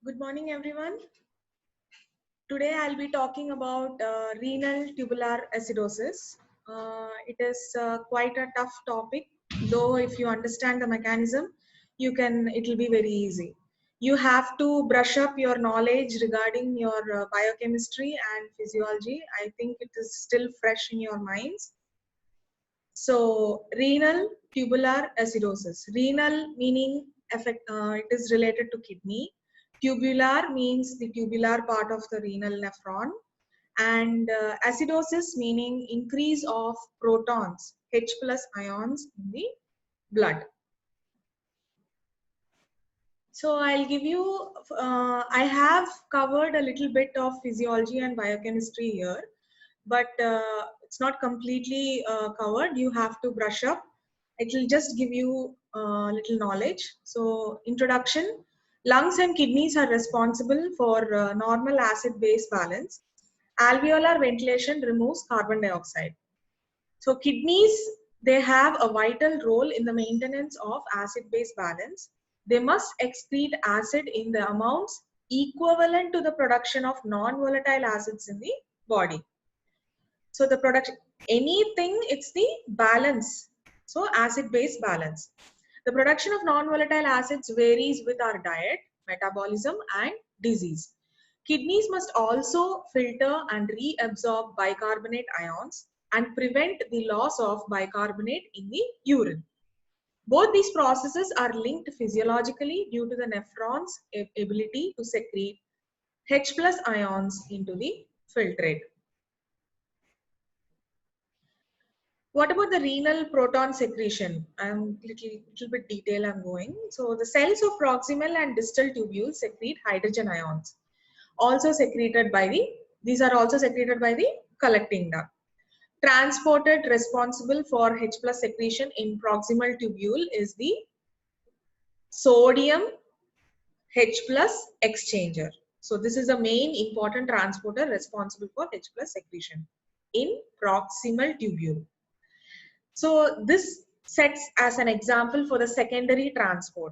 Good morning, everyone. Today I'll be talking about renal tubular acidosis. It is quite a tough topic, though if you understand the mechanism, it will be very easy. You have to brush up your knowledge regarding your biochemistry and physiology. I think it is still fresh in your minds. So, renal tubular acidosis. Renal meaning it is related to kidney. Tubular means the tubular part of the renal nephron. And acidosis meaning increase of protons, H plus ions in the blood. So I'll give you, I have covered a little bit of physiology and biochemistry here, but it's not completely covered. You have to brush up. It will just give you little knowledge. So introduction, lungs and kidneys are responsible for normal acid-base balance. Alveolar ventilation removes carbon dioxide. So kidneys, they have a vital role in the maintenance of acid-base balance. They must excrete acid in the amounts equivalent to the production of non-volatile acids in the body. So the production, anything, it's the balance. So acid-base balance. The production of non-volatile acids varies with our diet, metabolism, and disease. Kidneys must also filter and reabsorb bicarbonate ions and prevent the loss of bicarbonate in the urine. Both these processes are linked physiologically due to the nephron's ability to secrete H plus ions into the filtrate. What about the renal proton secretion? I'm little bit detail I'm going. So the cells of proximal and distal tubules secrete hydrogen ions. These are also secreted by the collecting duct. Transported responsible for H plus secretion in proximal tubule is the sodium H plus exchanger. So this is the main important transporter responsible for H plus secretion in proximal tubule. So this sets as an example for the secondary transport.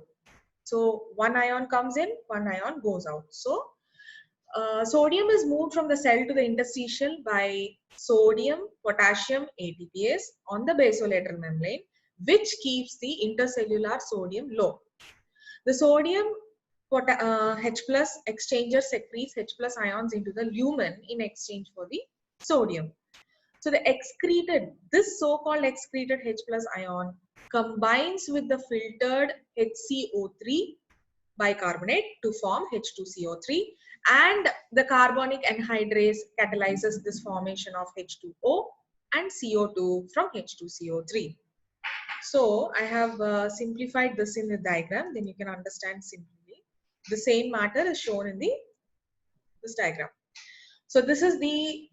So one ion comes in, one ion goes out. So sodium is moved from the cell to the interstitial by sodium potassium ATPase on the basolateral membrane, which keeps the intercellular sodium low. The sodium H plus exchanger secretes H plus ions into the lumen in exchange for the sodium. So this so-called excreted H plus ion combines with the filtered HCO3 bicarbonate to form H2CO3, and the carbonic anhydrase catalyzes this formation of H2O and CO2 from H2CO3. So I have simplified this in the diagram, then you can understand simply. The same matter is shown in this diagram. So this is the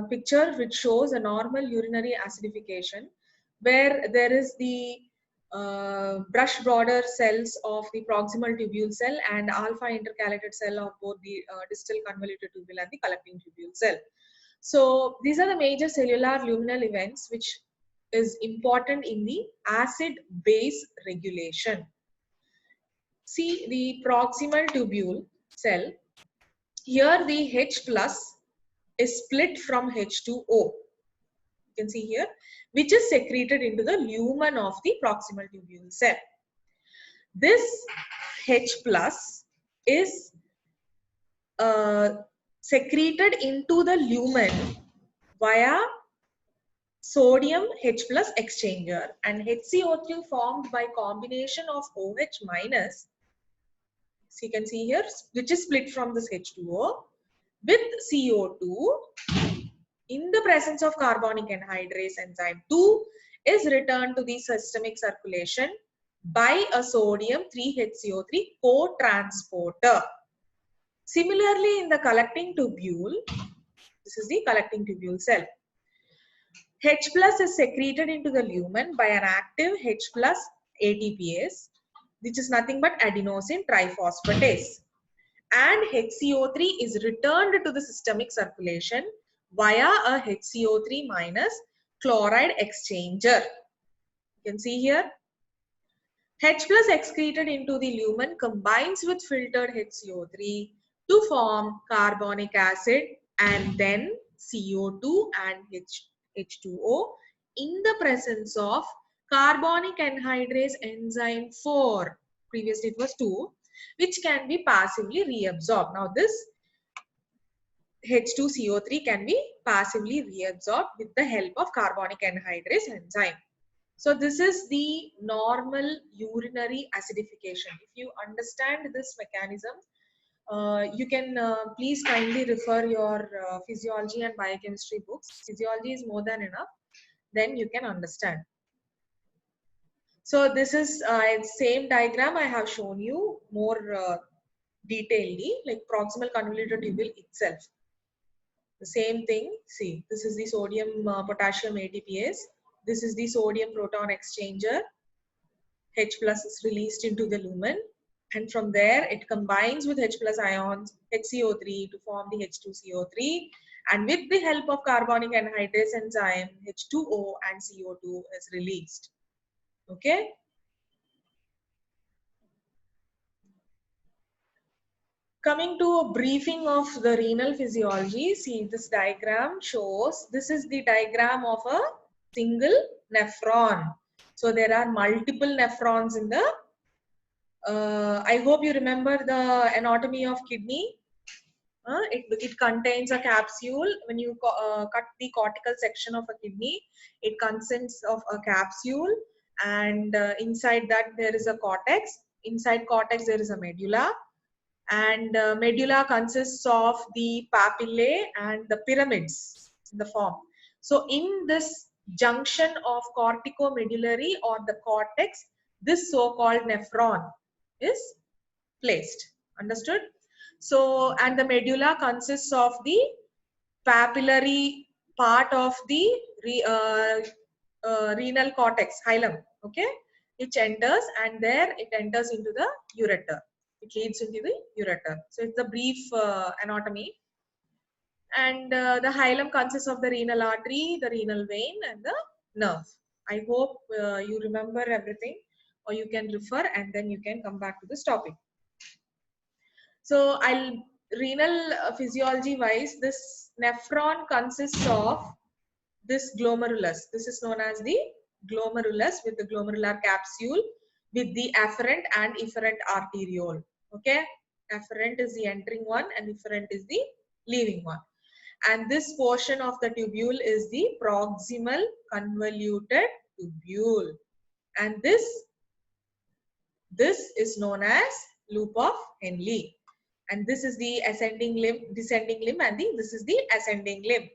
picture which shows a normal urinary acidification where there is the brush border cells of the proximal tubule cell and alpha intercalated cell of both the distal convoluted tubule and the collecting tubule cell. So these are the major cellular luminal events which is important in the acid base regulation. See the proximal tubule cell. Here the H plus is split from H2O. You can see here, which is secreted into the lumen of the proximal tubule cell. This H plus is secreted into the lumen via sodium H plus exchanger, and HCO3 formed by combination of OH minus, so you can see here, which is split from this H2O with CO2 in the presence of carbonic anhydrase enzyme 2 is returned to the systemic circulation by a sodium 3HCO3 co-transporter. Similarly, in the collecting tubule, this is the collecting tubule cell. H plus is secreted into the lumen by an active H plus ATPase, which is nothing but adenosine triphosphatase. And HCO3 is returned to the systemic circulation via a HCO3 minus chloride exchanger. You can see here. H plus excreted into the lumen combines with filtered HCO3 to form carbonic acid and then CO2 and H2O in the presence of carbonic anhydrase enzyme 4. Previously it was 2, which can be passively reabsorbed. Now this H2CO3 can be passively reabsorbed with the help of carbonic anhydrase enzyme. So this is the normal urinary acidification. If you understand this mechanism, you can please kindly refer your physiology and biochemistry books. Physiology is more than enough. Then you can understand. So this is same diagram I have shown you more detailedly, like proximal convoluted tubule itself. The same thing. See, this is the sodium potassium ATPase. This is the sodium proton exchanger. H plus is released into the lumen, and from there it combines with H plus ions, HCO3 to form the H2CO3, and with the help of carbonic anhydrase enzyme, H2O and CO2 is released. Okay. Coming to a briefing of the renal physiology, see this diagram shows, this is the diagram of a single nephron. So there are multiple nephrons in the I hope you remember the anatomy of kidney. It contains a capsule. When you cut the cortical section of a kidney, it consists of a capsule, and inside that there is a cortex. Inside cortex there is a medulla, and medulla consists of the papillae and the pyramids in the form. So in this junction of corticomedullary or the cortex, this so-called nephron is placed. Understood? So, and the medulla consists of the papillary part of the renal cortex, hilum, okay, which enters, and there it enters into the ureter. It leads into the ureter. So it's a brief anatomy. And the hilum consists of the renal artery, the renal vein, and the nerve. I hope you remember everything, or you can refer and then you can come back to this topic. So renal physiology wise, this nephron consists of this glomerulus. This is known as the glomerulus with the glomerular capsule with the afferent and efferent arteriole. Okay, afferent is the entering one and efferent is the leaving one. And this portion of the tubule is the proximal convoluted tubule. And this is known as loop of Henle. And this is the ascending limb, descending limb, and this is the ascending limb.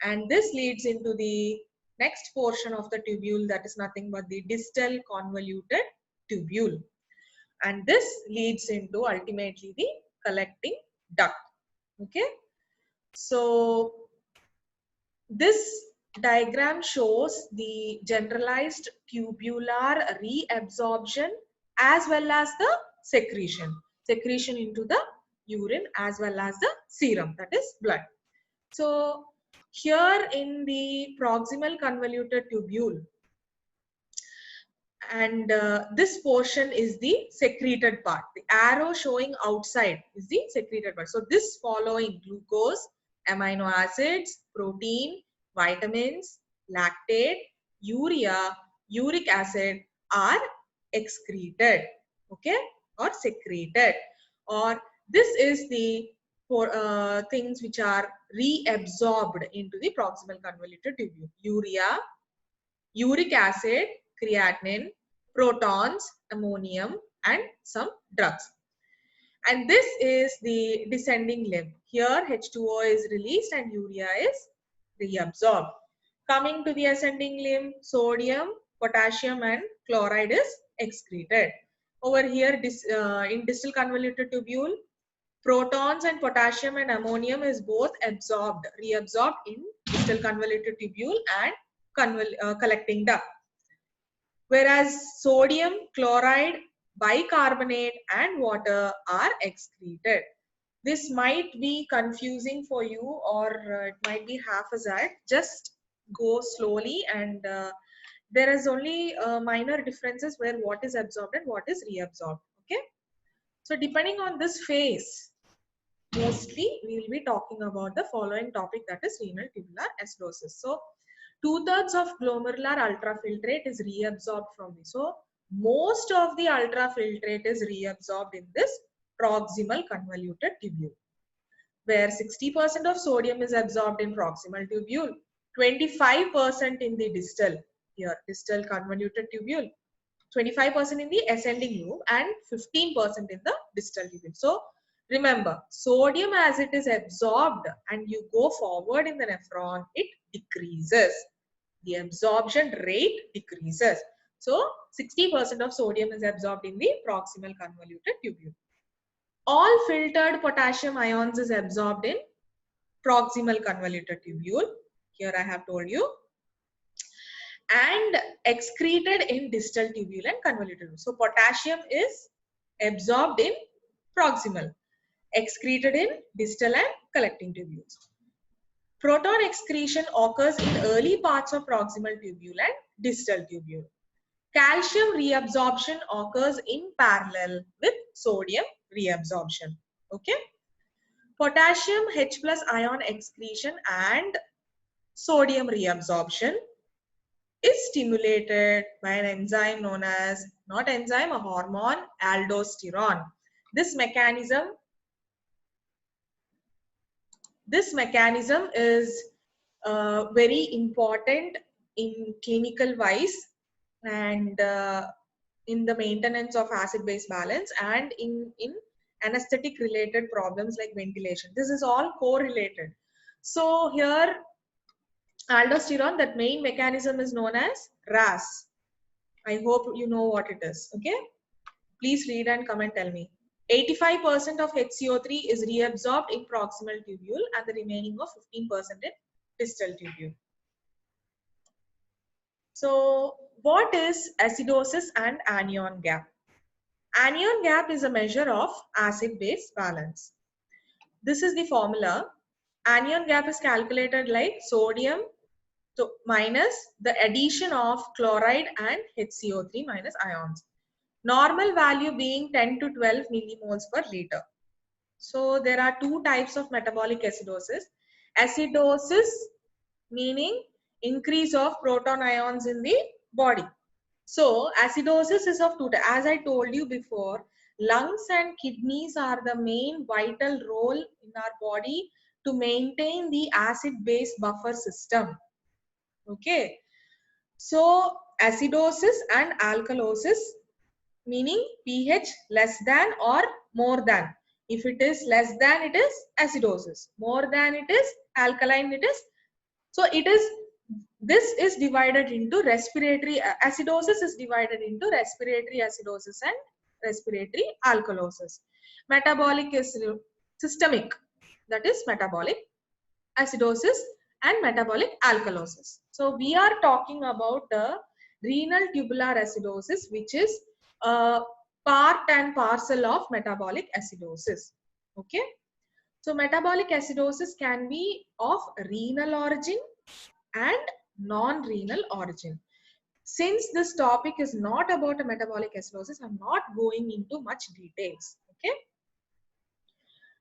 And this leads into the next portion of the tubule, that is nothing but the distal convoluted tubule. And this leads into ultimately the collecting duct. Okay. So this diagram shows the generalized tubular reabsorption as well as the secretion into the urine as well as the serum, that is blood. So here in the proximal convoluted tubule, and this portion is the secreted part. The arrow showing outside is the secreted part. So this following glucose, amino acids, protein, vitamins, lactate, urea, uric acid are excreted, okay, or secreted. Or this is the things which are reabsorbed into the proximal convoluted tubule. Urea, uric acid, creatinine, protons, ammonium, and some drugs. And this is the descending limb. Here H2O is released and urea is reabsorbed. Coming to the ascending limb, sodium, potassium, and chloride is excreted. Over here in distal convoluted tubule, protons and potassium and ammonium is both reabsorbed in distal convoluted tubule and collecting duct. Whereas sodium, chloride, bicarbonate and water are excreted. This might be confusing for you, or it might be haphazard. Just go slowly and There is only minor differences where what is absorbed and what is reabsorbed. Okay. So depending on this phase, mostly we will be talking about the following topic, that is renal tubular acidosis. So 2/3 of glomerular ultrafiltrate is reabsorbed from this. So most of the ultrafiltrate is reabsorbed in this proximal convoluted tubule, where 60% of sodium is absorbed in proximal tubule, 25% in the distal, here distal convoluted tubule, 25% in the ascending loop, and 15% in the distal tubule. So remember, sodium as it is absorbed and you go forward in the nephron, it decreases. The absorption rate decreases. So 60% of sodium is absorbed in the proximal convoluted tubule. All filtered potassium ions is absorbed in proximal convoluted tubule. Here I have told you. And excreted in distal tubule and convoluted tubule. So potassium is absorbed in proximal, excreted in distal and collecting tubules. Proton excretion occurs in early parts of proximal tubule and distal tubule. Calcium reabsorption occurs in parallel with sodium reabsorption. Okay. Potassium H+ ion excretion and sodium reabsorption is stimulated by an enzyme known as, not enzyme, a hormone, aldosterone. This mechanism is very important in clinical wise, and in the maintenance of acid-base balance, and in anesthetic related problems like ventilation. This is all correlated. So here aldosterone, that main mechanism is known as RAS. I hope you know what it is. Okay. Please read and come and tell me. 85% of HCO3 is reabsorbed in proximal tubule and the remaining of 15% in distal tubule. So what is acidosis and anion gap? Anion gap is a measure of acid-base balance. This is the formula. Anion gap is calculated like sodium minus the addition of chloride and HCO3 minus ions. Normal value being 10 to 12 millimoles per liter. So there are two types of metabolic acidosis. Acidosis meaning increase of proton ions in the body. So acidosis is of two types. As I told you before, lungs and kidneys are the main vital role in our body to maintain the acid-base buffer system. Okay. So acidosis and alkalosis meaning pH less than or more than. If it is less than, it is acidosis. More than, it is alkaline. It is, so it is, this is divided into respiratory acidosis is divided into respiratory acidosis and respiratory alkalosis. Metabolic is systemic, that is metabolic acidosis and metabolic alkalosis. So we are talking about the renal tubular acidosis, which is part and parcel of metabolic acidosis. Okay. So metabolic acidosis can be of renal origin and non-renal origin. Since this topic is not about a metabolic acidosis, I'm not going into much details. Okay.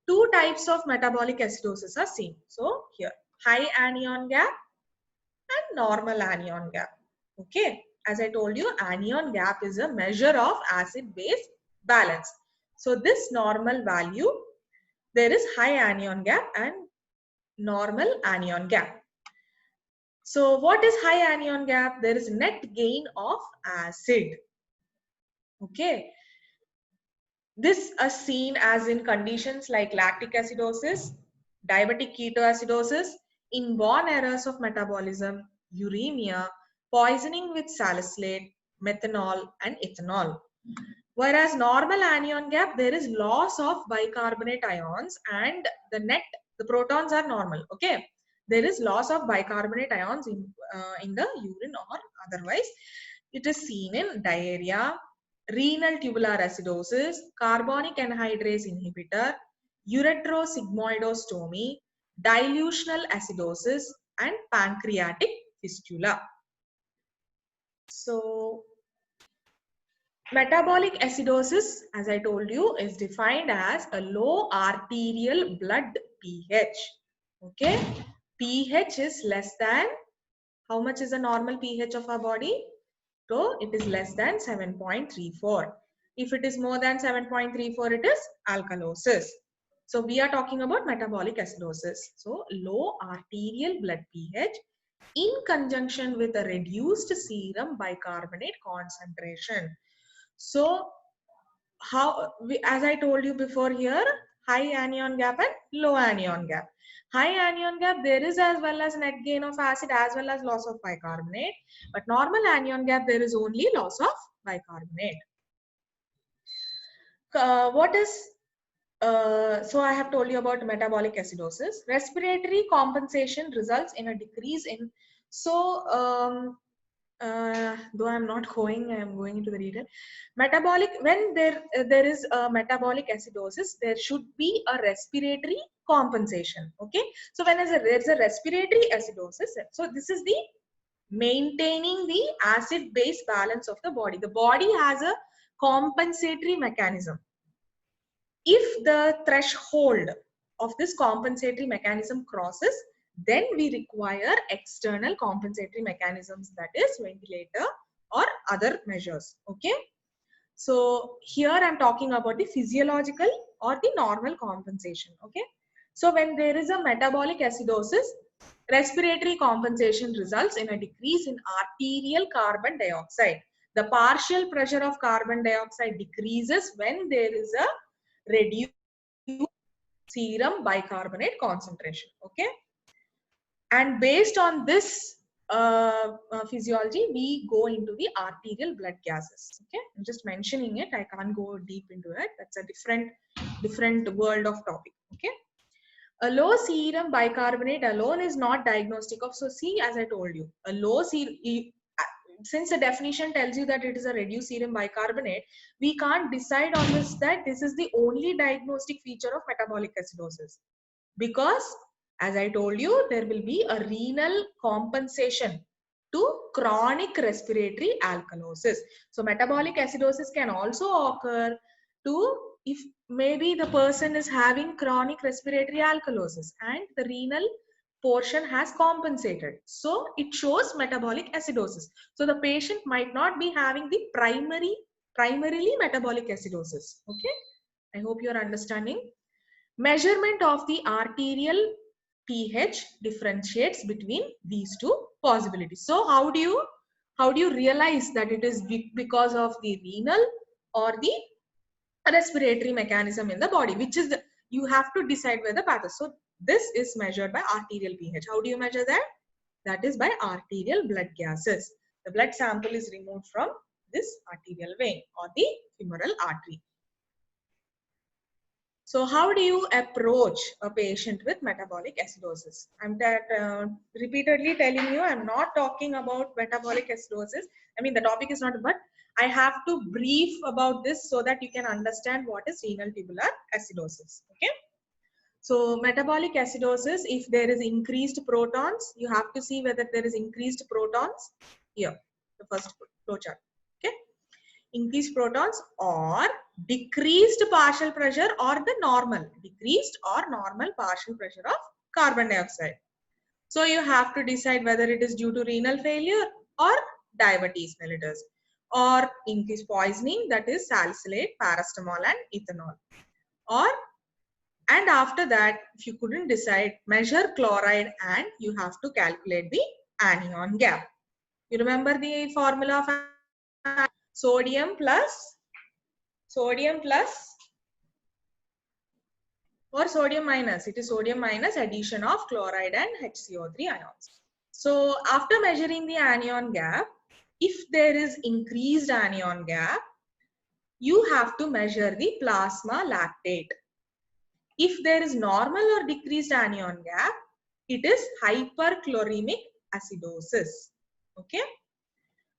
Two types of metabolic acidosis are seen. So here, high anion gap and normal anion gap. Okay. As I told you, anion gap is a measure of acid-base balance. So this normal value, there is high anion gap and normal anion gap. So what is high anion gap? There is net gain of acid. Okay. This is seen as in conditions like lactic acidosis, diabetic ketoacidosis, inborn errors of metabolism, uremia, poisoning with salicylate, methanol, and ethanol. Whereas normal anion gap, there is loss of bicarbonate ions and the protons are normal. Okay. There is loss of bicarbonate ions in the urine or otherwise. It is seen in diarrhea, renal tubular acidosis, carbonic anhydrase inhibitor, ureterosigmoidostomy, dilutional acidosis, and pancreatic fistula. So metabolic acidosis, as I told you, is defined as a low arterial blood pH. Okay, pH is less than, how much is the normal pH of our body? So it is less than 7.34. If it is more than 7.34, it is alkalosis. So we are talking about metabolic acidosis. So low arterial blood pH in conjunction with a reduced serum bicarbonate concentration. So as I told you before here, high anion gap and low anion gap. High anion gap, there is as well as net gain of acid as well as loss of bicarbonate. But normal anion gap, there is only loss of bicarbonate. So I have told you about metabolic acidosis. Respiratory compensation results in a decrease in, though I'm not going, I'm going into the detail. Metabolic, when there is a metabolic acidosis, there should be a respiratory compensation. Okay, so when there's a respiratory acidosis, so this is the maintaining the acid-base balance of the body. The body has a compensatory mechanism. If the threshold of this compensatory mechanism crosses, then we require external compensatory mechanisms, that is ventilator or other measures. Okay, so here I'm talking about the physiological or the normal compensation. Okay, so when there is a metabolic acidosis, respiratory compensation results in a decrease in arterial carbon dioxide. The partial pressure of carbon dioxide decreases when there is a reduced serum bicarbonate concentration. Okay, and based on this physiology, we go into the arterial blood gases. Okay, I'm just mentioning it, I can't go deep into it, that's a different world of topic. Okay, a low serum bicarbonate alone is not diagnostic of, so see, as I told you, a low serum, since the definition tells you that it is a reduced serum bicarbonate, we can't decide on this that this is the only diagnostic feature of metabolic acidosis, because as I told you, there will be a renal compensation to chronic respiratory alkalosis. So metabolic acidosis can also occur to, if maybe the person is having chronic respiratory alkalosis and the renal portion has compensated, so it shows metabolic acidosis. So the patient might not be having the primarily metabolic acidosis. Okay, I hope you are understanding. Measurement of the arterial pH differentiates between these two possibilities. So how do you realize that it is because of the renal or the respiratory mechanism in the body, which is the, you have to decide where the path is. So this is measured by arterial pH. How do you measure that? That is by arterial blood gases. The blood sample is removed from this arterial vein or the femoral artery. So how do you approach a patient with metabolic acidosis? I'm repeatedly telling you, I'm not talking about metabolic acidosis. I mean, the topic is not, but I have to brief about this so that you can understand what is renal tubular acidosis. Okay. So metabolic acidosis, if there is increased protons, you have to see whether there is increased protons here, the first flowchart. Okay. Increased protons or decreased partial pressure or the normal, decreased or normal partial pressure of carbon dioxide. So you have to decide whether it is due to renal failure or diabetes mellitus, or increased poisoning, that is salicylate, paracetamol and ethanol. Or, and after that, if you couldn't decide, measure chloride and you have to calculate the anion gap. You remember the formula of sodium plus or sodium minus, it is sodium minus addition of chloride and HCO3 ions. So after measuring the anion gap, if there is increased anion gap, you have to measure the plasma lactate. If there is normal or decreased anion gap, it is hyperchloremic acidosis. Okay.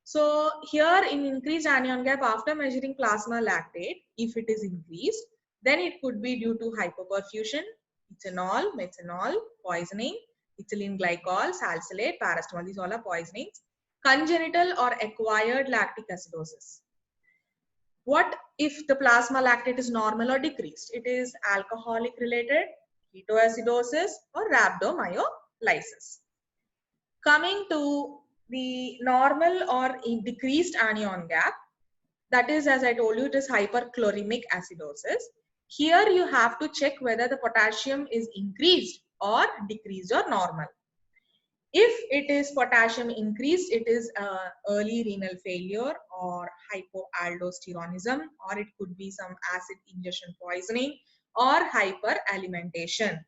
So here in increased anion gap, after measuring plasma lactate, if it is increased, then it could be due to hypoperfusion, ethanol, methanol, poisoning, ethylene glycol, salicylate, paracetamol. These all are poisonings. Congenital or acquired lactic acidosis. What if the plasma lactate is normal or decreased? It is alcoholic related, ketoacidosis, or rhabdomyolysis. Coming to the normal or decreased anion gap, that is, as I told you, it is hyperchloremic acidosis. Here you have to check whether the potassium is increased or decreased or normal. If it is potassium increased, it is early renal failure or hypoaldosteronism, or it could be some acid ingestion poisoning or hyperalimentation.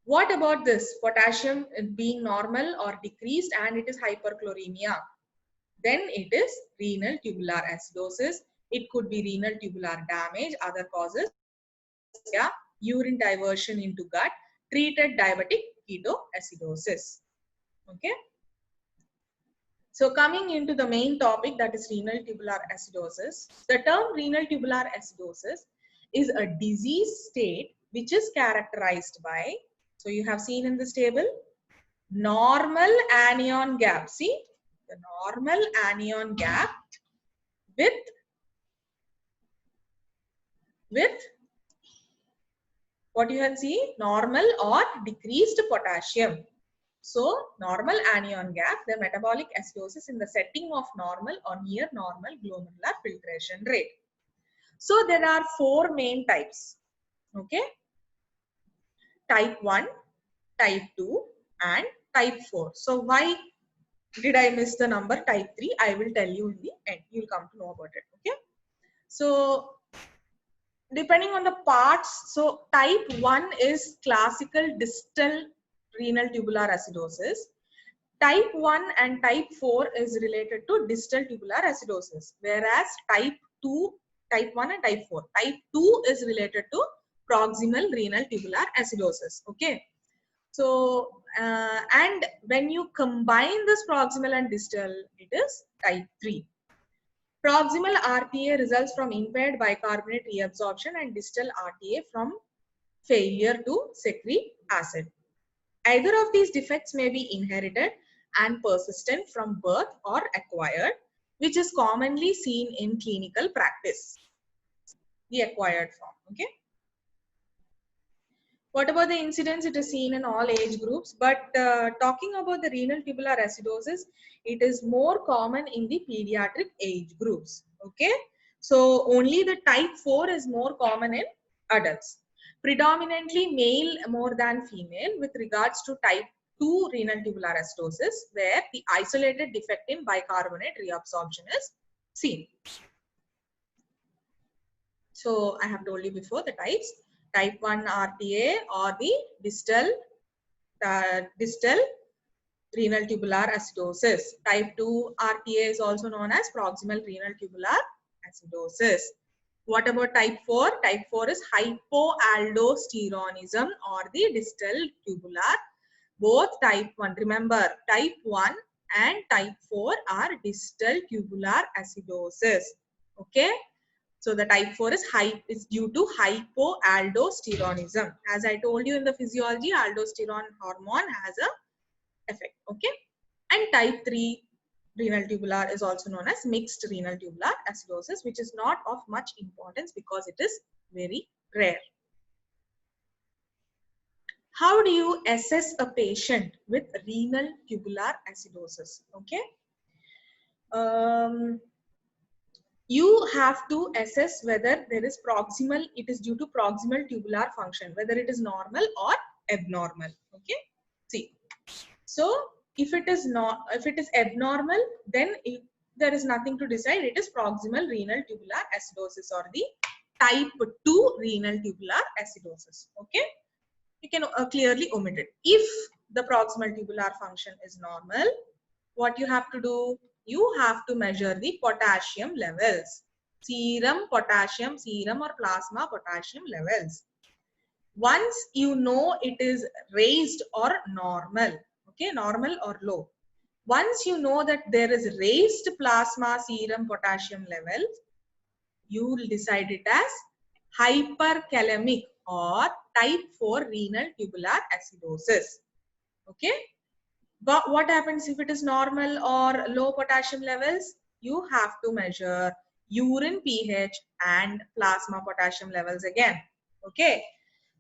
What about this? Potassium being normal or decreased and it is hyperchloremia. Then it is renal tubular acidosis. It could be renal tubular damage, other causes, yeah, urine diversion into gut, treated diabetic ketoacidosis. Okay. So coming into the main topic, that is renal tubular acidosis. The term renal tubular acidosis is a disease state which is characterized by, so you have seen in this table, normal anion gap. See, the normal anion gap with what you can see, normal or decreased potassium. So normal anion gap, the metabolic acidosis in the setting of normal or near normal glomerular filtration rate. So there are four main types. Okay. Type 1, type 2 and type 4. So why did I miss the number type 3? I will tell you in the end. You'll come to know about it. Okay. So depending on the parts, so type 1 is classical distal renal tubular acidosis. Type 1 and type 4 is related to distal tubular acidosis, whereas type 1 and type 4. Type 2 is related to proximal renal tubular acidosis. Okay. So, and when you combine this proximal and distal, it is type 3. Proximal RTA results from impaired bicarbonate reabsorption and distal RTA from failure to secrete acid. Either of these defects may be inherited and persistent from birth or acquired, which is commonly seen in clinical practice. The acquired form. Okay. What about the incidence? It is seen in all age groups, but talking about the renal tubular acidosis, it is more common in the pediatric age groups. Okay. So only the type 4 is more common in adults. Predominantly male more than female with regards to type 2 renal tubular acidosis, where the isolated defect in bicarbonate reabsorption is seen. So I have told you before the types. Type 1 RTA or the distal renal tubular acidosis. Type 2 RTA is also known as proximal renal tubular acidosis. What about type 4? Type 4 is hypoaldosteronism or the distal tubular. Both type 1, remember type 1 and type 4 are distal tubular acidosis. Okay. So the type 4 is due to hypoaldosteronism. As I told you in the physiology, aldosterone hormone has a effect. Okay. And type 3 renal tubular is also known as mixed renal tubular acidosis, which is not of much importance because it is very rare. How do you assess a patient with renal tubular acidosis? Okay. You have to assess whether there is it is due to proximal tubular function, whether it is normal or abnormal. Okay. See. So if it is abnormal, then there is nothing to decide. It is proximal renal tubular acidosis or the type 2 renal tubular acidosis. Okay. You can clearly omit it. If the proximal tubular function is normal, what you have to do? You have to measure the potassium levels. Serum potassium, serum or plasma potassium levels. Once you know it is raised or normal, okay, normal or low. Once you know that there is raised plasma serum potassium levels, you will decide it as hyperkalemic or type 4 renal tubular acidosis. Okay. But what happens if it is normal or low potassium levels? You have to measure urine pH and plasma potassium levels again. Okay.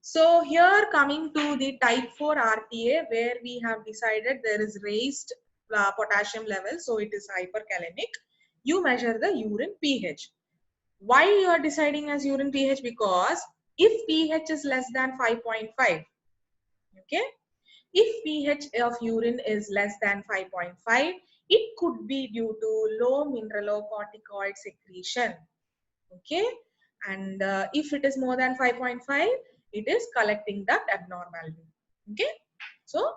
So here coming to the type 4 RTA, where we have decided there is raised potassium level, so it is hyperkalemic. You measure the urine pH. Why you are deciding as urine pH? Because if pH is less than 5.5, okay, if pH of urine is less than 5.5, it could be due to low mineralocorticoid secretion. Okay, and if it is more than 5.5, it is collecting duct abnormality. Okay, so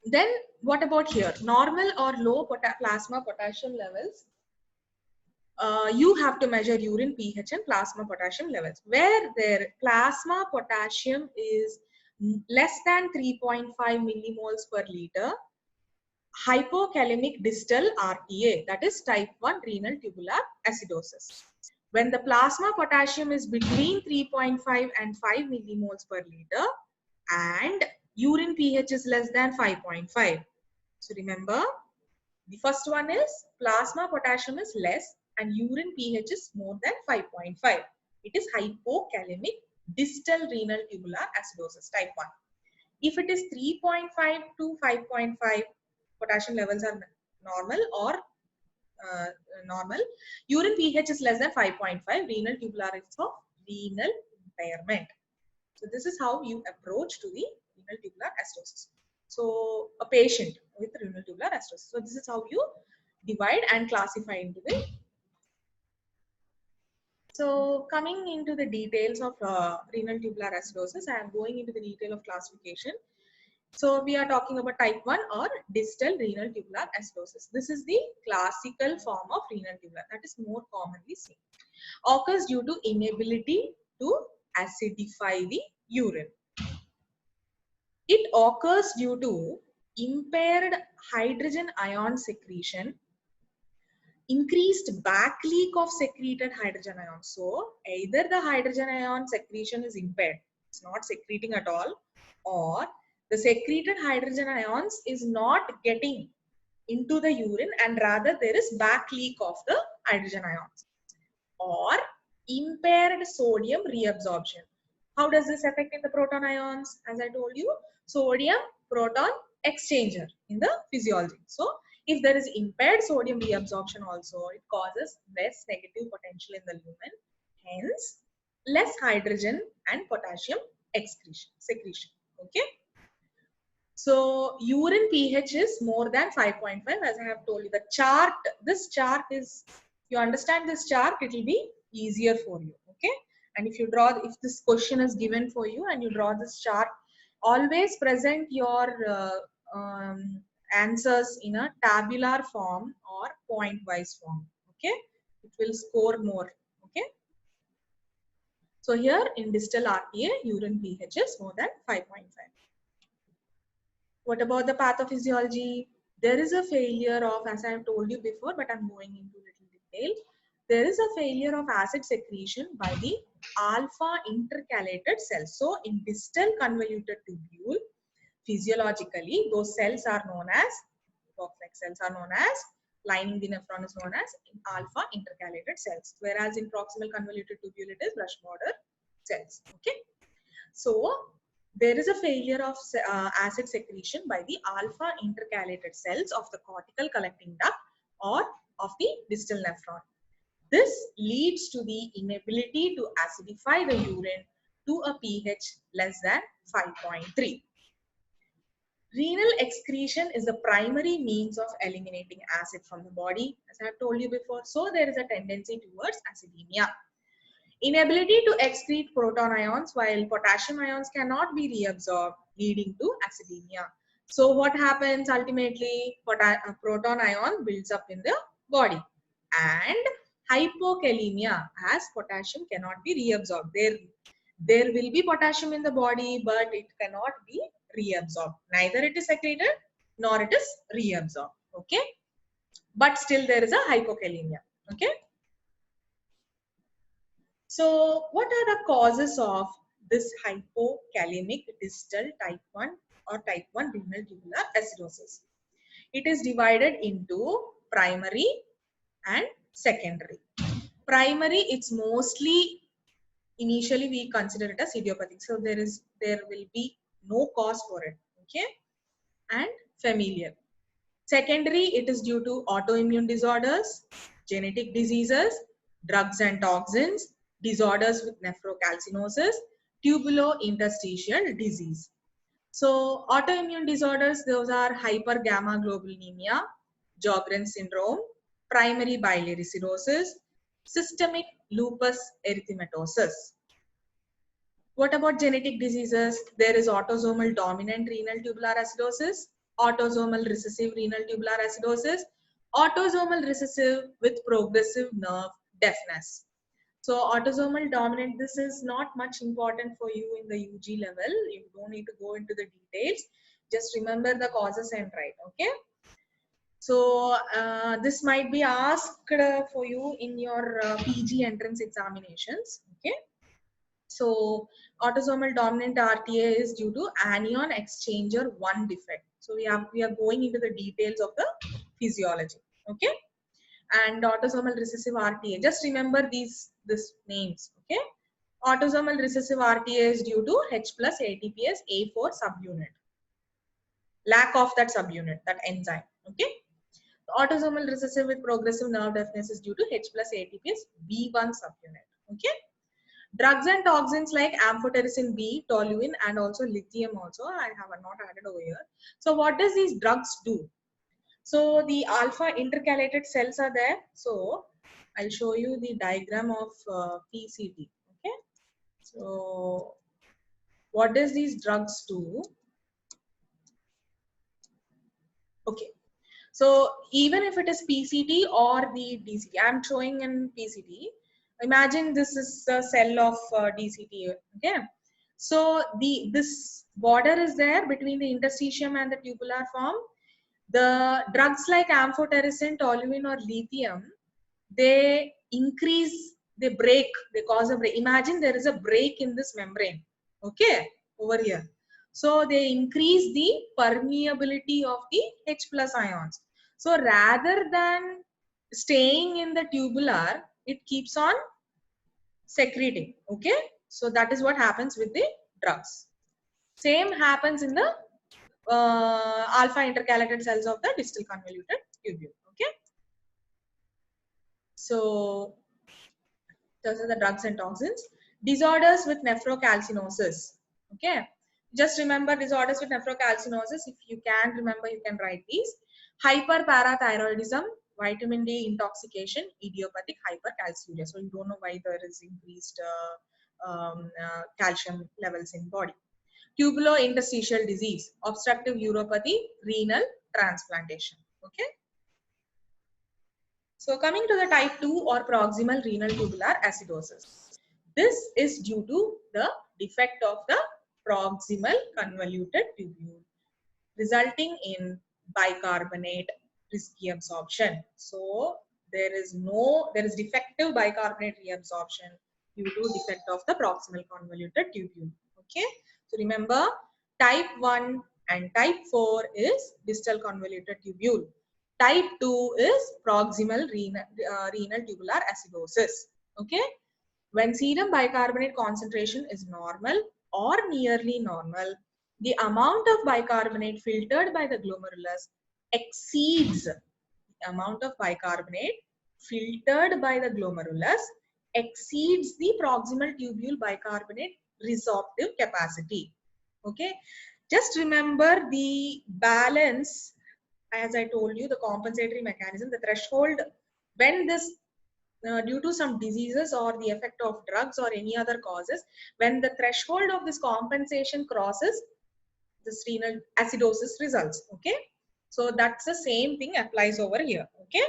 then what about here? Normal or low plasma potassium levels. You have to measure urine pH and plasma potassium levels. Where their plasma potassium is less than 3.5 millimoles per liter, hypokalemic distal RTA, that is type 1 renal tubular acidosis. When the plasma potassium is between 3.5 and 5 millimoles per liter and urine pH is less than 5.5. So remember, the first one is plasma potassium is less and urine pH is more than 5.5. It is hypokalemic distal renal tubular acidosis type 1. If it is 3.5 to 5.5, potassium levels are normal or normal. Urine pH is less than 5.5. Renal tubular is of renal impairment. So this is how you approach to the renal tubular acidosis. So a patient with renal tubular acidosis. So this is how you divide and classify into the. So coming into the details of renal tubular acidosis, I am going into the detail of classification. So we are talking about type 1 or distal renal tubular acidosis. This is the classical form of renal tubular that is more commonly seen. Occurs due to inability to acidify the urine. It occurs due to impaired hydrogen ion secretion, increased back leak of secreted hydrogen ions. So either the hydrogen ion secretion is impaired, it's not secreting at all, or the secreted hydrogen ions is not getting into the urine and rather there is back leak of the hydrogen ions, or impaired sodium reabsorption. How does this affect in the proton ions? As I told you, sodium proton exchanger in the physiology. So if there is impaired sodium reabsorption also, it causes less negative potential in the lumen, hence less hydrogen and potassium secretion. Okay. So urine pH is more than 5.5, as I have told you. The chart, this chart is, you understand this chart, it will be easier for you. Okay. And if you draw, if this question is given for you and you draw this chart, always present your answers in a tabular form or point wise form. Okay. It will score more. Okay. So here in distal RTA, urine pH is more than 5.5. What about the pathophysiology? There is a failure of, as I have told you before, but I'm going into little detail. There is a failure of acid secretion by the alpha intercalated cells. So in distal convoluted tubule, physiologically, those cells are known as, box-like cells are known as, lining the nephron is known as alpha intercalated cells. Whereas in proximal convoluted tubule, it is brush border cells. Okay. So there is a failure of acid secretion by the alpha intercalated cells of the cortical collecting duct or of the distal nephron. This leads to the inability to acidify the urine to a pH less than 5.3. Renal excretion is the primary means of eliminating acid from the body, as I have told you before. So there is a tendency towards acidemia. Inability to excrete proton ions while potassium ions cannot be reabsorbed, leading to acidemia. So what happens ultimately? Proton ion builds up in the body and hypokalemia, as potassium cannot be reabsorbed. There will be potassium in the body, but it cannot be reabsorbed. Neither it is secreted nor it is reabsorbed. Okay, but still there is a hypokalemia. Okay. So what are the causes of this hypokalemic distal type 1 or type 1 renal tubular acidosis. It is divided into primary and secondary. Primary, it's mostly initially we consider it as idiopathic, so there will be no cause for it, okay, and familial. Secondary, it is due to autoimmune disorders, genetic diseases, drugs and toxins, disorders with nephrocalcinosis, tubulointerstitial disease. So autoimmune disorders, those are hypergammaglobulinemia, Sjogren's syndrome, primary biliary cirrhosis, systemic lupus erythematosus. What about genetic diseases? There is autosomal dominant renal tubular acidosis, autosomal recessive renal tubular acidosis, autosomal recessive with progressive nerve deafness. So autosomal dominant, this is not much important for you in the UG level. You don't need to go into the details. Just remember the causes and write, okay? So this might be asked for you in your PG entrance examinations, okay? So autosomal dominant RTA is due to anion exchanger 1 defect. So we are going into the details of the physiology, okay? And autosomal recessive RTA. Just remember these names, okay? Autosomal recessive RTA is due to H plus ATPase A4 subunit. Lack of that subunit, that enzyme, okay? Autosomal recessive with progressive nerve deafness is due to H plus ATPase B1 subunit, okay? Drugs and toxins like amphotericin B, toluene, and also lithium also I have not added over here. So what does these drugs do? So the alpha intercalated cells are there. So I'll show you the diagram of PCT. Okay. So what does these drugs do? Okay. So even if it is PCT or the DCT, I'm showing in PCT. Imagine this is a cell of DCT. Okay. So this border is there between the interstitium and the tubular form. The drugs like amphotericin, toluene, or lithium, they cause a break. Imagine there is a break in this membrane, okay, over here. So they increase the permeability of the H plus ions. So rather than staying in the tubular, it keeps on secreting, okay. So that is what happens with the drugs. Same happens in the alpha intercalated cells of the distal convoluted tubule, okay. So those are the drugs and toxins. Disorders with nephrocalcinosis, okay. Just remember disorders with nephrocalcinosis. If you can remember, you can write these. Hyperparathyroidism, vitamin D intoxication, idiopathic hypercalciuria. So you don't know why there is increased calcium levels in body. Tubulointerstitial disease, obstructive uropathy, renal transplantation, okay. So coming to the type 2 or proximal renal tubular acidosis. This is due to the defect of the proximal convoluted tubule, resulting in bicarbonate risky absorption. So there is defective bicarbonate reabsorption due to defect of the proximal convoluted tubule. Okay. So remember, type 1 and type 4 is distal convoluted tubule. Type 2 is proximal renal tubular acidosis. Okay. When serum bicarbonate concentration is normal or nearly normal, the amount of bicarbonate filtered by the glomerulus exceeds the amount of bicarbonate filtered by the glomerulus exceeds the proximal tubule bicarbonate resorptive capacity. Okay. Just remember the balance, as I told you, the compensatory mechanism, the threshold, when this due to some diseases or the effect of drugs or any other causes, when the threshold of this compensation crosses, this renal acidosis results, okay. So that's the same thing applies over here, okay.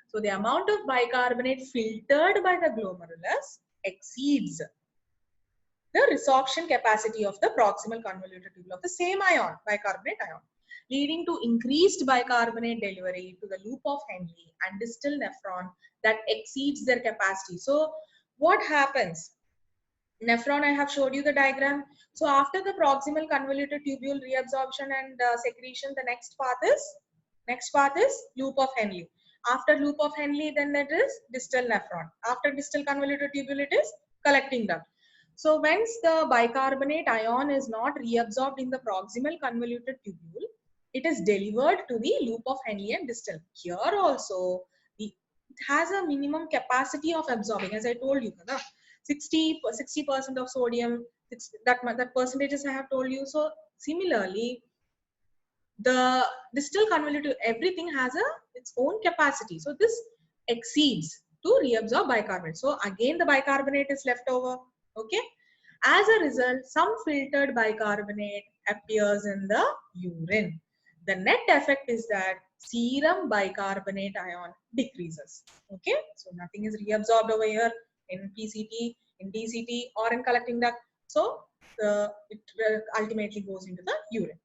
So the amount of bicarbonate filtered by the glomerulus exceeds the resorption capacity of the proximal convoluted tubule of the same ion, bicarbonate ion, leading to increased bicarbonate delivery to the loop of Henle and distal nephron that exceeds their capacity. So what happens? Nephron, I have showed you the diagram. So after the proximal convoluted tubule reabsorption and secretion, the next path is loop of Henle. After loop of Henle, then it is distal nephron. After distal convoluted tubule, it is collecting duct. So once the bicarbonate ion is not reabsorbed in the proximal convoluted tubule, it is delivered to the loop of Henle and distal. Here also, it has a minimum capacity of absorbing, as I told you. 60% of sodium, that percentages I have told you. So similarly, the distal convoluted, everything has its own capacity. So this exceeds to reabsorb bicarbonate. So again the bicarbonate is left over. Okay. As a result, some filtered bicarbonate appears in the urine. The net effect is that serum bicarbonate ion decreases. Okay. So nothing is reabsorbed over here in PCT, in DCT, or in collecting duct. So it ultimately goes into the urine.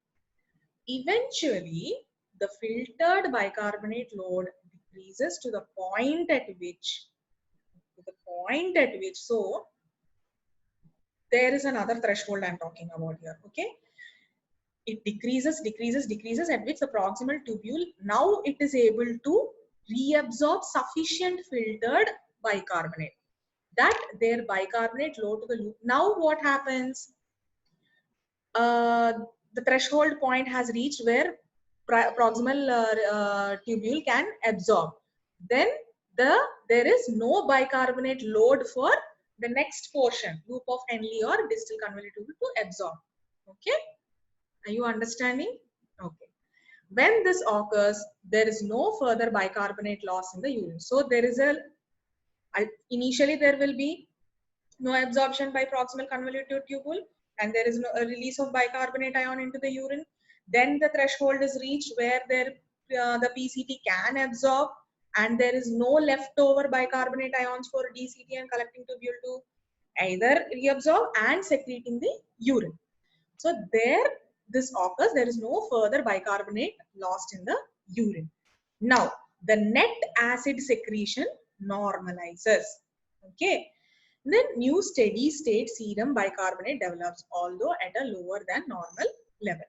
Eventually, the filtered bicarbonate load decreases to the point at which, so there is another threshold I'm talking about here. Okay. It decreases, at which the proximal tubule, now it is able to reabsorb sufficient filtered bicarbonate, that their bicarbonate load to the loop. Now what happens? The threshold point has reached where proximal tubule can absorb. Then there is no bicarbonate load for the next portion, loop of Henle or distal convoluted tubule, to absorb. Okay, are you understanding? Okay. When this occurs, there is no further bicarbonate loss in the urine. So there is initially there will be no absorption by proximal convoluted tubule, and there is no release of bicarbonate ion into the urine. Then the threshold is reached where the PCT can absorb, and there is no leftover bicarbonate ions for DCT and collecting tubule to either reabsorb and secrete in the urine. So there this occurs, there is no further bicarbonate lost in the urine. Now the net acid secretion normalizes. Okay. Then new steady state serum bicarbonate develops, although at a lower than normal level.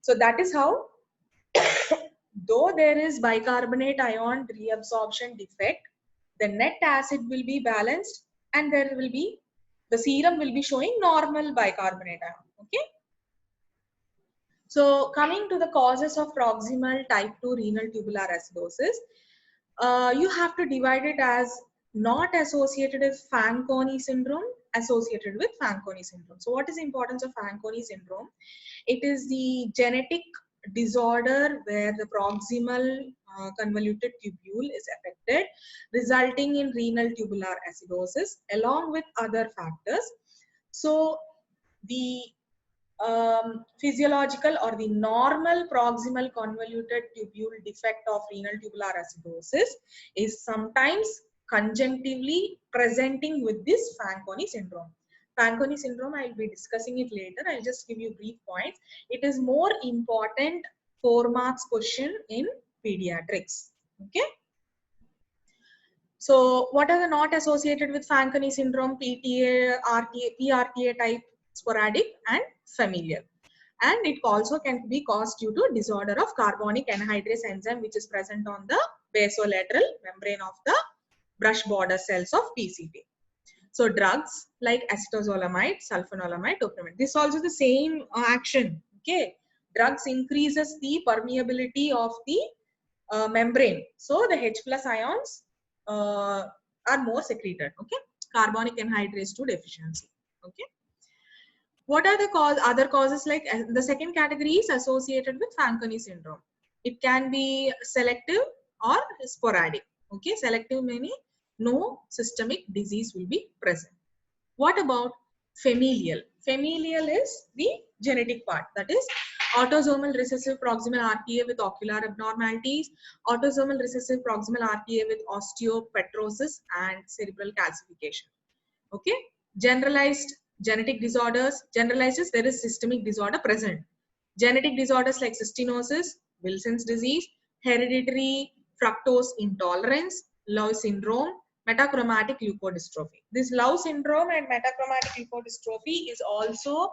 So that is how, though there is bicarbonate ion reabsorption defect, the net acid will be balanced and the serum will be showing normal bicarbonate ion. Okay. So coming to the causes of proximal type 2 renal tubular acidosis, you have to divide it as not associated with Fanconi syndrome, associated with Fanconi syndrome. So what is the importance of Fanconi syndrome? It is the genetic disorder where the proximal convoluted tubule is affected, resulting in renal tubular acidosis along with other factors. So the physiological or the normal proximal convoluted tubule defect of renal tubular acidosis is sometimes conjunctively presenting with this Fanconi syndrome. Fanconi syndrome, I will be discussing it later. I'll just give you brief points. It is more important 4 marks question in pediatrics. Okay. So what are the not associated with Fanconi syndrome? PTA, RTA, PRTA type, sporadic and familial. And it also can be caused due to disorder of carbonic anhydrase enzyme, which is present on the basolateral membrane of the brush border cells of PCT. So drugs like acetazolamide, sulfanolamide, topiramate, this is also the same action. Okay, drugs increases the permeability of the membrane, so the H plus ions are more secreted. Okay, carbonic anhydrase 2 deficiency. Okay. What are the other causes? Like the second category is associated with Fanconi syndrome. It can be selective or sporadic. Okay, selective meaning no systemic disease will be present. What about familial? Familial is the genetic part, that is autosomal recessive proximal RTA with ocular abnormalities, autosomal recessive proximal RTA with osteopetrosis and cerebral calcification. Okay, generalized genetic disorders, generalized there is systemic disorder present. Genetic disorders like cystinosis, Wilson's disease, hereditary fructose intolerance, Lowe syndrome, metachromatic leukodystrophy. This Lowe syndrome and metachromatic leukodystrophy is also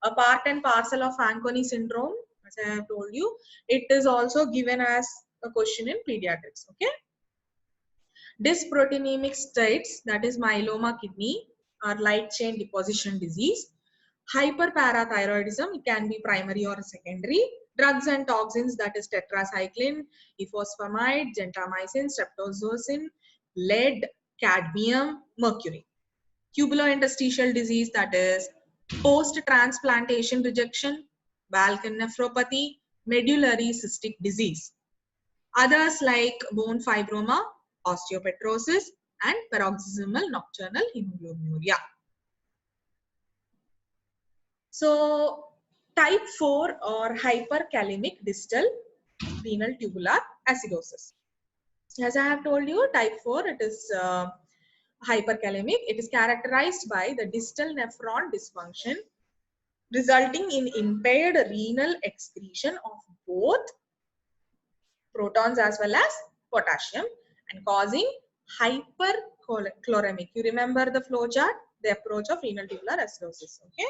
a part and parcel of Fanconi syndrome, as I have told you. It is also given as a question in pediatrics. Okay. Dysproteinemic states, that is myeloma kidney or light chain deposition disease. Hyperparathyroidism, it can be primary or secondary. Drugs and toxins, that is tetracycline, ifosfamide, gentamicin, streptozotocin, lead, cadmium, mercury. Tubulointerstitial disease, that is post-transplantation rejection, Balkan nephropathy, medullary cystic disease. Others like bone fibroma, osteopetrosis, and paroxysmal nocturnal hemoglobinuria. So, type 4 or hyperkalemic distal renal tubular acidosis. As I have told you, type 4, it is hyperkalemic. It is characterized by the distal nephron dysfunction resulting in impaired renal excretion of both protons as well as potassium and causing hyperchloremic. You remember the flow chart, the approach of renal tubular acidosis. Okay,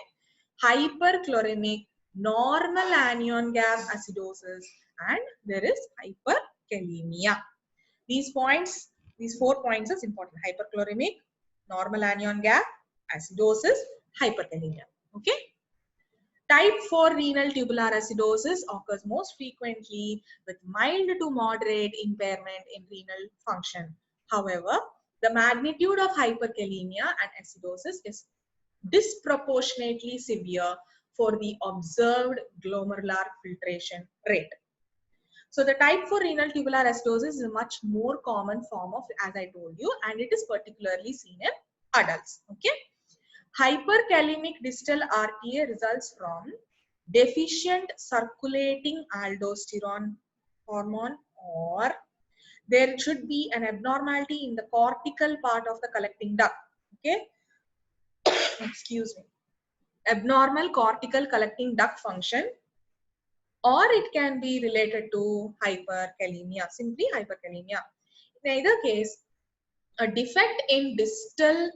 hyperchloremic, normal anion gap acidosis, and there is hyperkalemia. These points, these 4 points is important: hyperchloremic, normal anion gap, acidosis, hyperkalemia. Okay. Type 4 renal tubular acidosis occurs most frequently with mild to moderate impairment in renal function. However, the magnitude of hyperkalemia and acidosis is disproportionately severe for the observed glomerular filtration rate. So the type 4 renal tubular acidosis is a much more common form of, as I told you, and it is particularly seen in adults. Okay. Hyperkalemic distal RTA results from deficient circulating aldosterone hormone, or there should be an abnormality in the cortical part of the collecting duct. Okay. Excuse me. Abnormal cortical collecting duct function, or it can be related to hyperkalemia, simply hyperkalemia. In either case, a defect in distal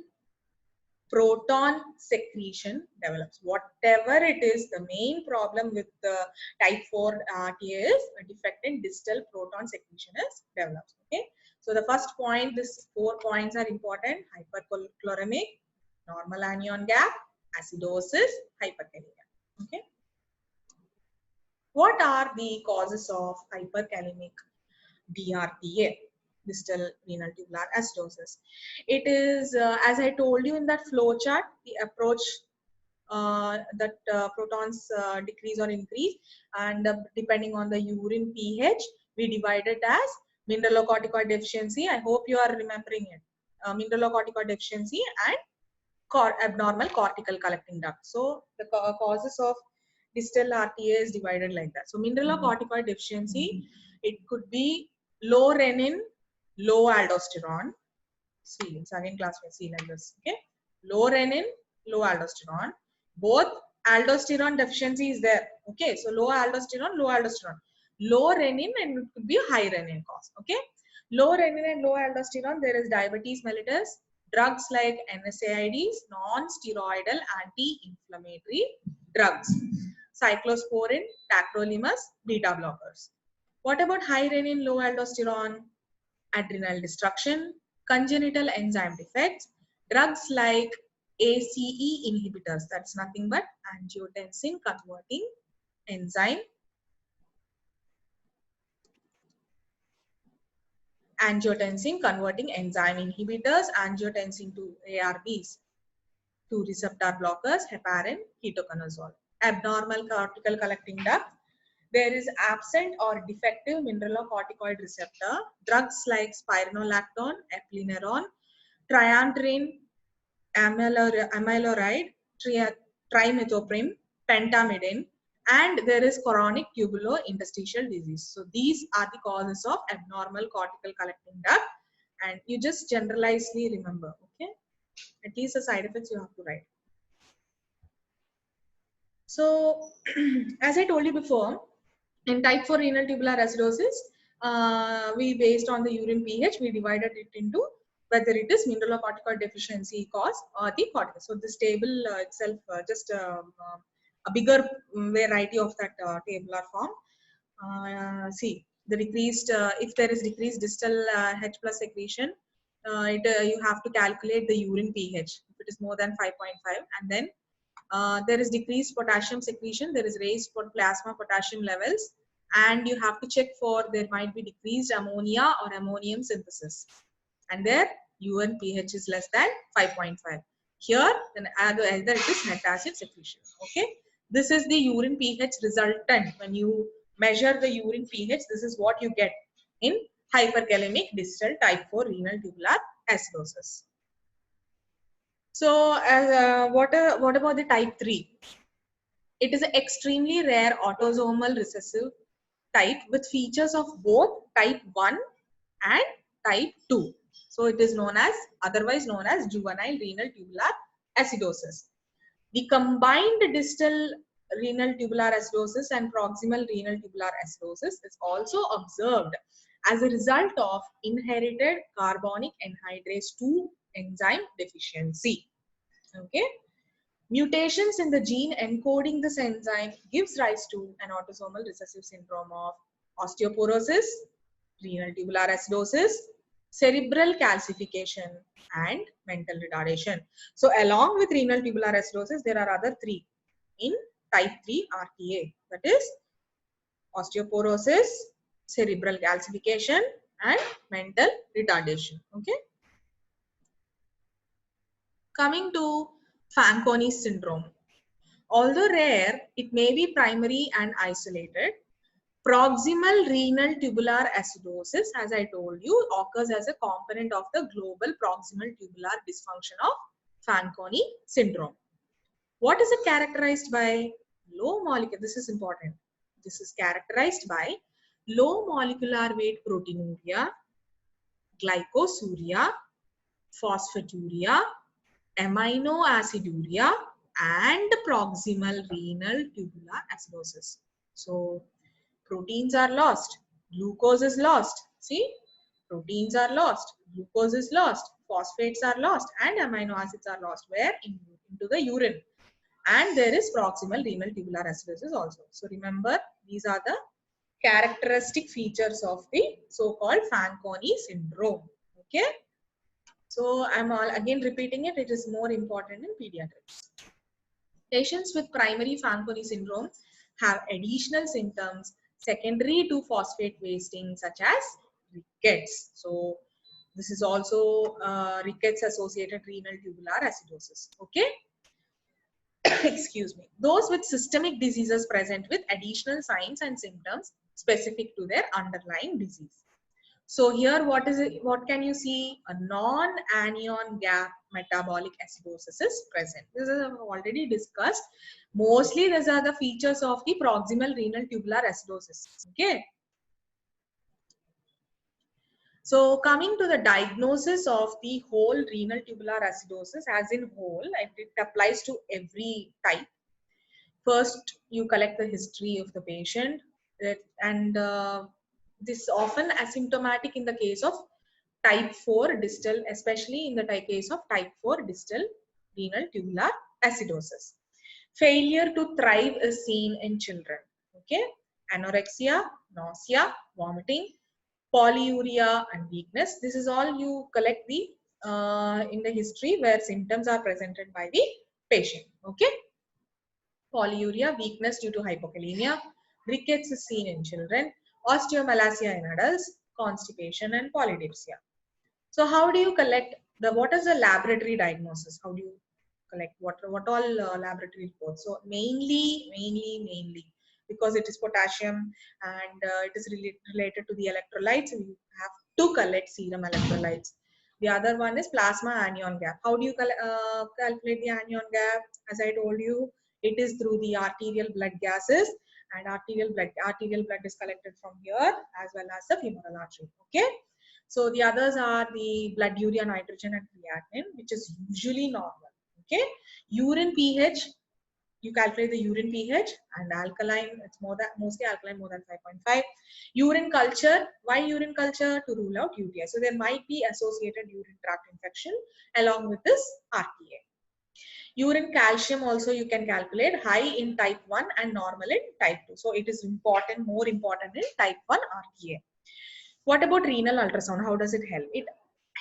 proton secretion develops. Whatever it is, the main problem with the type 4 RTA is a defect in distal proton secretion is develops. Okay. So the first point, these 4 points are important: hyperchloremic, normal anion gap, acidosis, hyperkalemia. Okay. What are the causes of hyperkalemic DRTA? Distal renal tubular acidosis. It is, as I told you in that flow chart, the approach that protons decrease or increase, and depending on the urine pH, we divide it as mineralocorticoid deficiency. I hope you are remembering it. Mineralocorticoid deficiency and abnormal cortical collecting duct. So the causes of distal RTA is divided like that. So mineralocorticoid deficiency, it could be low renin, low aldosterone. See, in second class we see like this. Okay, low renin, low aldosterone. Both aldosterone deficiency is there. Okay, so low aldosterone, low renin, and it could be high renin cause. Okay, low renin and low aldosterone, there is diabetes mellitus. Drugs like NSAIDs, non-steroidal anti-inflammatory drugs, cyclosporin, tacrolimus, beta blockers. What about high renin, low aldosterone? Adrenal destruction, congenital enzyme defects, drugs like ACE inhibitors, that's nothing but angiotensin converting enzyme, inhibitors, angiotensin 2 ARBs, 2 receptor blockers, heparin, ketoconazole. Abnormal cortical collecting duct, there is absent or defective mineralocorticoid receptor. Drugs like spironolactone, eplerenone, triamterene, amiloride, trimethoprim, pentamidine, and there is chronic tubulointerstitial disease. So these are the causes of abnormal cortical collecting duct, and you just generalizely remember. Okay, at least the side effects you have to write. So as I told you before, in type 4 renal tubular acidosis, we based on the urine pH, we divided it into whether it is mineralocorticoid deficiency cause or the cortical. So this table itself just a bigger variety of that tabular form. See the decreased if there is decreased distal H plus secretion, you have to calculate the urine pH if it is more than 5.5, and then there is decreased potassium secretion, there is raised for plasma potassium levels, and you have to check for there might be decreased ammonia or ammonium synthesis, and their urine pH is less than 5.5. Here, then either it is net acid secretion. Okay, this is the urine pH resultant. When you measure the urine pH, this is what you get in hyperkalemic distal type 4 renal tubular acidosis. So, what about the type 3? It is an extremely rare autosomal recessive type with features of both type 1 and type 2. So, it is otherwise known as juvenile renal tubular acidosis. The combined distal renal tubular acidosis and proximal renal tubular acidosis is also observed as a result of inherited carbonic anhydrase 2 enzyme deficiency. Okay, mutations in the gene encoding this enzyme gives rise to an autosomal recessive syndrome of osteoporosis, renal tubular acidosis, cerebral calcification, and mental retardation. So along with renal tubular acidosis, there are other three in type 3 RTA, that is osteoporosis, cerebral calcification, and mental retardation. Okay. Coming to Fanconi syndrome. Although rare, it may be primary and isolated. Proximal renal tubular acidosis, as I told you, occurs as a component of the global proximal tubular dysfunction of Fanconi syndrome. What is it characterized by? Low molecular, this is important. This is characterized by low molecular weight proteinuria, glycosuria, phosphaturia, aminoaciduria, and proximal renal tubular acidosis. So proteins are lost, glucose is lost. See, proteins are lost, glucose is lost, phosphates are lost, and amino acids are lost. Where? Into the urine. And there is proximal renal tubular acidosis also. So remember, these are the characteristic features of the so-called Fanconi syndrome. Okay. So I'm again repeating it. It is more important in pediatrics. Patients with primary Fanconi syndrome have additional symptoms secondary to phosphate wasting, such as rickets. So this is also rickets associated renal tubular acidosis. Okay. Excuse me. Those with systemic diseases present with additional signs and symptoms specific to their underlying disease. So here, what is it? What can you see? A non-anion gap metabolic acidosis is present. This is already discussed. Mostly, these are the features of the proximal renal tubular acidosis. Okay. So coming to the diagnosis of the whole renal tubular acidosis, as in whole, it applies to every type. First, you collect the history of the patient, and this is often asymptomatic in the case of type 4 distal, especially in the case of type 4 distal renal tubular acidosis. Failure to thrive is seen in children. Okay, anorexia, nausea, vomiting, polyuria, and weakness. This is all you collect the in the history where symptoms are presented by the patient. Okay. Polyuria, weakness due to hypokalemia, rickets is seen in children, osteomalacia in adults, constipation, and polydipsia. So how do you collect what is the laboratory diagnosis? How do you collect what all laboratory reports? So mainly because it is potassium and it is related to the electrolytes, you have to collect serum electrolytes. The other one is plasma anion gap. How do you calculate the anion gap? As I told you, it is through the arterial blood gases, and arterial blood is collected from here as well as the femoral artery. Okay. So the others are the blood urea nitrogen and creatinine, which is usually normal. Okay. Urine pH you calculate the urine pH, and alkaline, it's mostly alkaline more than 5.5. Urine culture, why urine culture? To rule out UTI. So there might be associated urine tract infection along with this RTA. Urine calcium also you can calculate, high in type 1 and normal in type 2. So it is important, more important in type 1 RTA. What about renal ultrasound? How does it help? It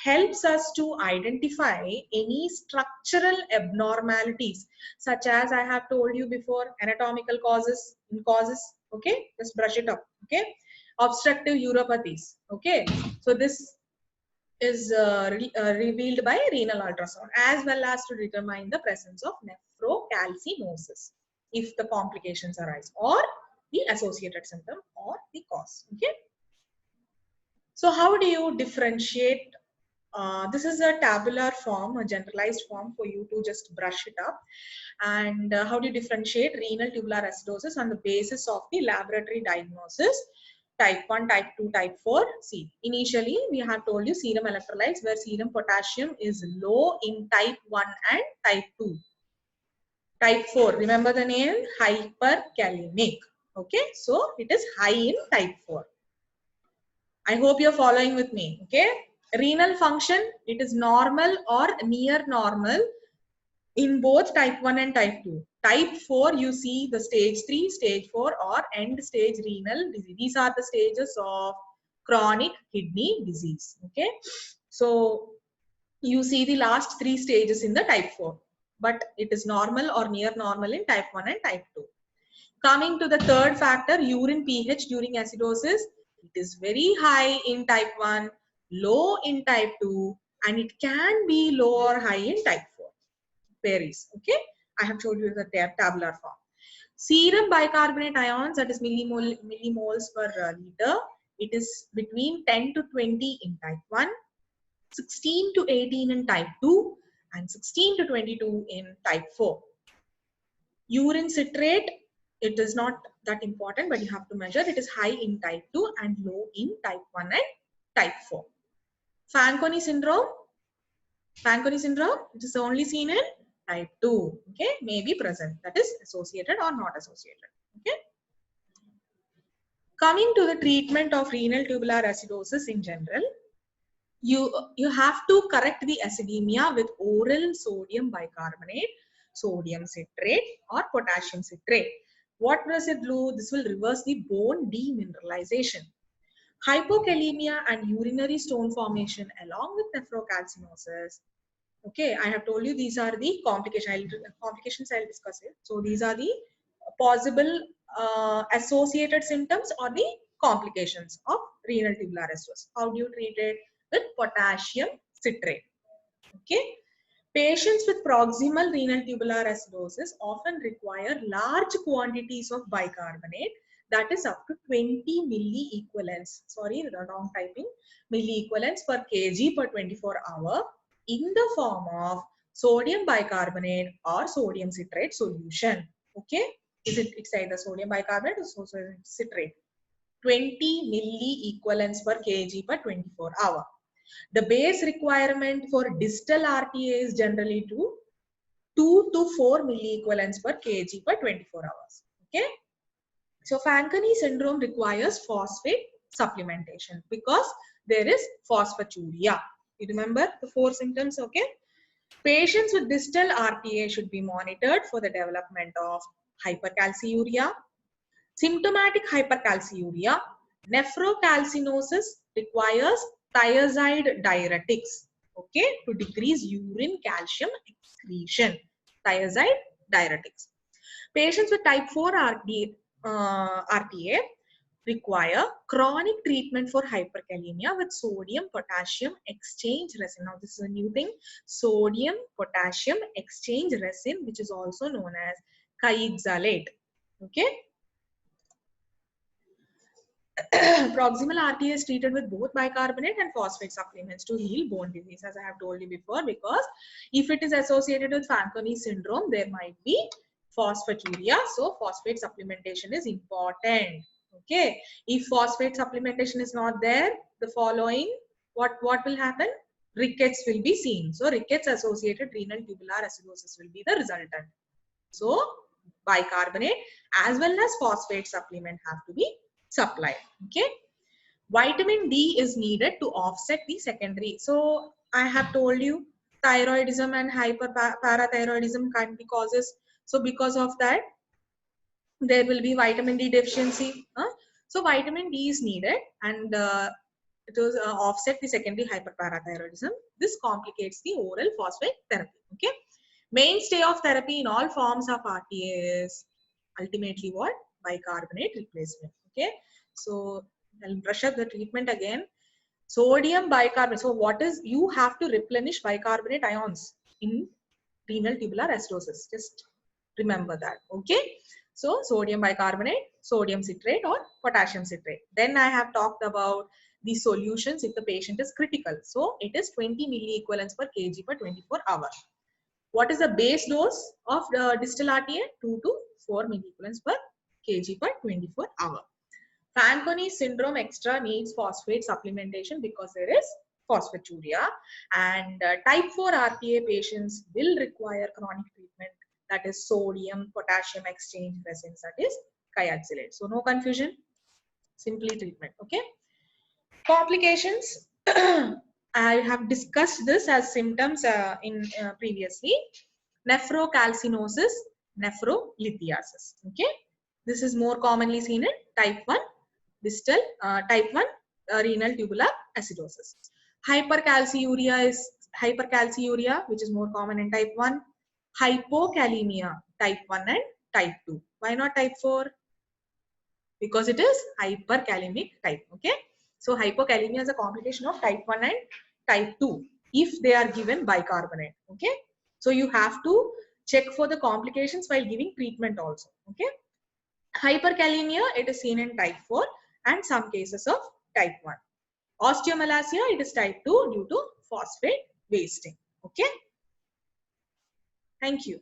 helps us to identify any structural abnormalities, such as I have told you before, anatomical causes, okay? Just brush it up, okay? Obstructive uropathies, okay? So this is revealed by renal ultrasound, as well as to determine the presence of nephrocalcinosis if the complications arise, or the associated symptom or the cause, okay? So how do you differentiate? This is a tabular form, a generalized form for you to just brush it up. And how do you differentiate renal tubular acidosis on the basis of the laboratory diagnosis? Type 1, type 2, type 4. See, initially we have told you serum electrolytes, where serum potassium is low in type 1 and type 2. Type 4, remember the name? Hyperkalemic. Okay, so it is high in type 4. I hope you're following with me. Okay, renal function, it is normal or near normal in both type 1 and type 2. Type 4, you see the stage 3, stage 4 or end stage renal disease. These are the stages of chronic kidney disease. Okay, so you see the last 3 stages in the type 4, but it is normal or near normal in type 1 and type 2. Coming to the third factor, urine pH during acidosis. It is very high in type 1, low in type 2, and it can be low or high in type 4. Varies. Okay, I have showed you the tabular form. Serum bicarbonate ions, that is millimoles per liter. It is between 10 to 20 in type 1, 16 to 18 in type 2, and 16 to 22 in type 4. Urine citrate, it is not that important, but you have to measure. It is high in type 2 and low in type 1 and type 4. Fanconi syndrome, it is only seen in type 2. Okay, may be present, that is associated or not associated. Okay. Coming to the treatment of renal tubular acidosis in general, you have to correct the acidemia with oral sodium bicarbonate, sodium citrate or potassium citrate. What does it do? This will reverse the bone demineralization. Hypokalemia and urinary stone formation along with nephrocalcinosis. Okay, I have told you these are the complications I'll discuss it. So these are the possible associated symptoms or the complications of renal tubular acidosis. How do you treat it? With potassium citrate. Okay. Patients with proximal renal tubular acidosis often require large quantities of bicarbonate, that is up to 20 milliequivalents. Sorry, the wrong typing. Milliequivalents per kg per 24 hour in the form of sodium bicarbonate or sodium citrate solution. Okay, it's either sodium bicarbonate or sodium citrate. 20 milliequivalents per kg per 24 hour. The base requirement for distal RTA is generally 2 to 4 milliequivalents per kg per 24 hours. Okay. So Fanconi syndrome requires phosphate supplementation because there is phosphaturia. You remember the 4 symptoms, okay? Patients with distal RTA should be monitored for the development of hypercalciuria, symptomatic hypercalciuria. Nephrocalcinosis requires thiazide diuretics, okay, to decrease urine calcium excretion. Thiazide diuretics. Patients with type 4 RTA require chronic treatment for hyperkalemia with sodium potassium exchange resin. Now this is a new thing, sodium potassium exchange resin, which is also known as kayixalate. Okay. Proximal RTA is treated with both bicarbonate and phosphate supplements to heal bone disease, as I have told you before, because if it is associated with Fanconi syndrome, there might be phosphaturia. So phosphate supplementation is important. Okay. If phosphate supplementation is not there, the following, what will happen? Rickets will be seen. So rickets associated renal tubular acidosis will be the resultant. So bicarbonate as well as phosphate supplement have to be supplied. Okay. Vitamin D is needed to offset the secondary. So I have told you thyroidism and hyperparathyroidism can be causes. So because of that, there will be vitamin D deficiency. So vitamin D is needed, and it will offset the secondary hyperparathyroidism. This complicates the oral phosphate therapy. Okay. Mainstay of therapy in all forms of RTA is ultimately what? Bicarbonate replacement. Okay. So I'll brush up the treatment again. Sodium bicarbonate. So what is, you have to replenish bicarbonate ions in renal tubular acidosis. Just remember that. Okay. So sodium bicarbonate, sodium citrate or potassium citrate. Then I have talked about the solutions if the patient is critical. So it is 20 milliequivalents per kg per 24 hours. What is the base dose of the distal RTA? 2 to 4 milliequivalents per kg per 24 hours. Fanconi syndrome extra needs phosphate supplementation because there is phosphaturia, and type 4 RTA patients will require chronic treatment, that is sodium potassium exchange resins, that is kayakzylate. So no confusion, simply treatment. Okay. Complications. I have discussed this as symptoms in previously. Nephrocalcinosis, nephrolithiasis. Okay. This is more commonly seen in type 1 distal, type 1 renal tubular acidosis. Hypercalciuria is hypercalciuria, which is more common in type 1. Hypokalemia, type 1 and type 2. Why not type 4? Because it is hyperkalemic type. Okay. So hypokalemia is a complication of type 1 and type 2 if they are given bicarbonate. Okay. So you have to check for the complications while giving treatment also. Okay. Hyperkalemia, it is seen in type 4 and some cases of type 1. Osteomalacia, it is type 2 due to phosphate wasting. Okay. Thank you.